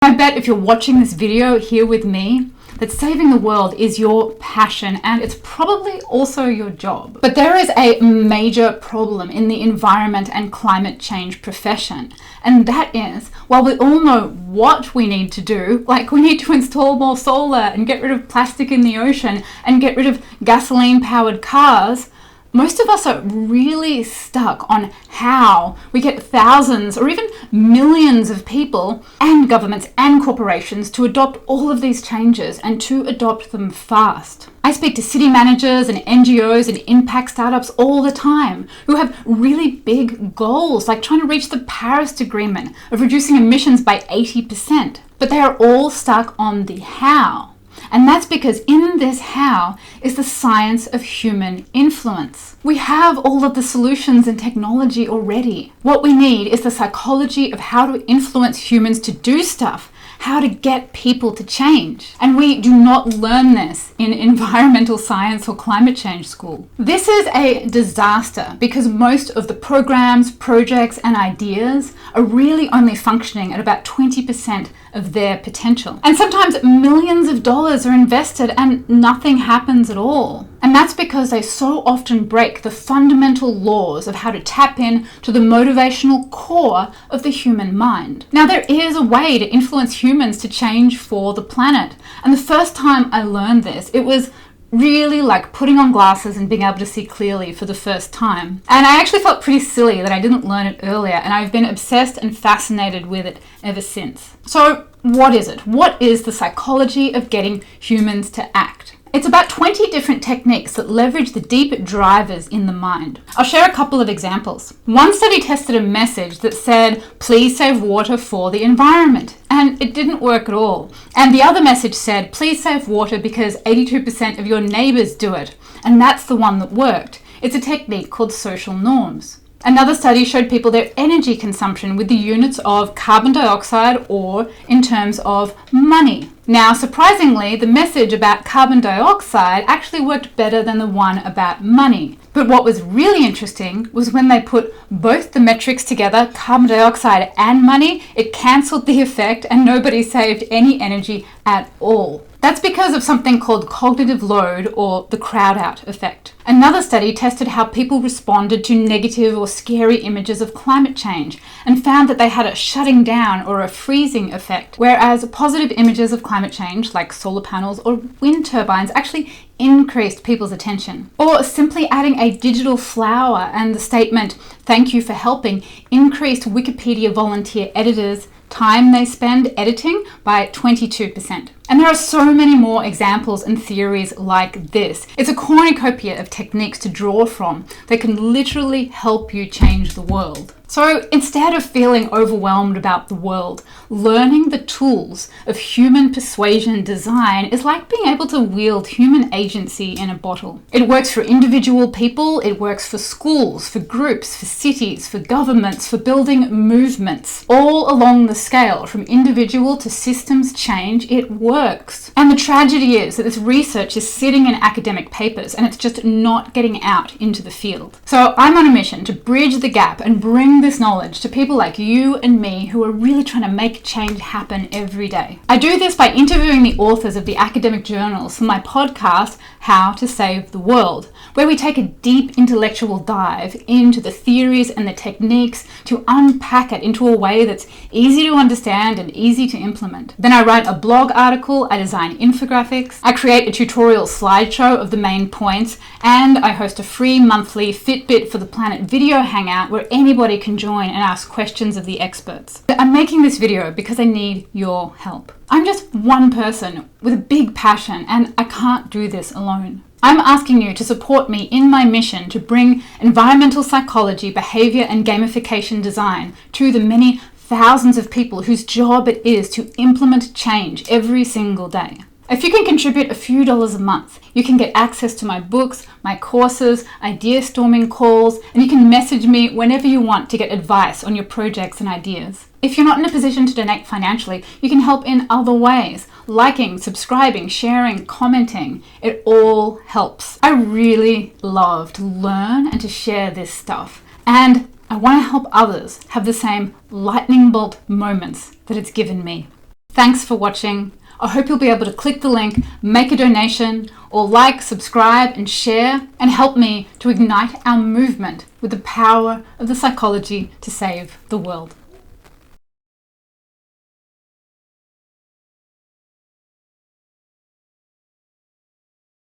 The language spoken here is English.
I bet if you're watching this video here with me, that saving the world is your passion and it's probably also your job. But there is a major problem in the environment and climate change profession. And that is, while we all know what we need to do, like we need to install more solar and get rid of plastic in the ocean and get rid of gasoline-powered cars, most of us are really stuck on how we get thousands or even millions of people and governments and corporations to adopt all of these changes and to adopt them fast. I speak to city managers and NGOs and impact startups all the time who have really big goals, like trying to reach the Paris Agreement of reducing emissions by 80%. But they are all stuck on the how. And that's because in this how is the science of human influence. We have all of the solutions and technology already. What we need is the psychology of how to influence humans to do stuff, how to get people to change. And we do not learn this in environmental science or climate change school. This is a disaster because most of the programs, projects, and ideas are really only functioning at about 20% of their potential. And sometimes millions of dollars are invested and nothing happens at all. And that's because they so often break the fundamental laws of how to tap in to the motivational core of the human mind. Now, there is a way to influence humans to change for the planet. And the first time I learned this, it was really like putting on glasses and being able to see clearly for the first time. And I actually felt pretty silly that I didn't learn it earlier, and I've been obsessed and fascinated with it ever since. So what is it? What is the psychology of getting humans to act? It's about 20 different techniques that leverage the deep drivers in the mind. I'll share a couple of examples. One study tested a message that said, please save water for the environment. And it didn't work at all. And the other message said, please save water because 82% of your neighbors do it. And that's the one that worked. It's a technique called social norms. Another study showed people their energy consumption with the units of carbon dioxide or in terms of money. Now, surprisingly, the message about carbon dioxide actually worked better than the one about money. But what was really interesting was when they put both the metrics together, carbon dioxide and money, it cancelled the effect and nobody saved any energy at all. That's because of something called cognitive load or the crowd out effect. Another study tested how people responded to negative or scary images of climate change and found that they had a shutting down or a freezing effect, whereas positive images of climate change like solar panels or wind turbines actually increased people's attention. Or simply adding a digital flower and the statement, "Thank you for helping," increased Wikipedia volunteer editors' time they spend editing by 22%. And there are so many more examples and theories like this. It's a cornucopia of techniques to draw from that can literally help you change the world. So instead of feeling overwhelmed about the world, learning the tools of human persuasion design is like being able to wield human agency in a bottle. It works for individual people, it works for schools, for groups, for cities, for governments, for building movements. All along the scale, from individual to systems change, it works. And the tragedy is that this research is sitting in academic papers and it's just not getting out into the field. So I'm on a mission to bridge the gap and bring this knowledge to people like you and me who are really trying to make change happen every day. I do this by interviewing the authors of the academic journals for my podcast, How to Save the World, where we take a deep intellectual dive into the theories and the techniques to unpack it into a way that's easy to understand and easy to implement. Then I write a blog article, I design infographics, I create a tutorial slideshow of the main points, and I host a free monthly Fitbit for the Planet video hangout where anybody can join and ask questions of the experts. I'm making this video because I need your help. I'm just one person with a big passion and I can't do this alone. I'm asking you to support me in my mission to bring environmental psychology, behavior, and gamification design to the many thousands of people whose job it is to implement change every single day. If you can contribute a few dollars a month, you can get access to my books, my courses, idea storming calls, and you can message me whenever you want to get advice on your projects and ideas. If you're not in a position to donate financially, you can help in other ways. Liking, subscribing, sharing, commenting. It all helps. I really love to learn and to share this stuff. And I want to help others have the same lightning bolt moments that it's given me. Thanks for watching. I hope you'll be able to click the link, make a donation, or like, subscribe, and share, and help me to ignite our movement with the power of the psychology to save the world.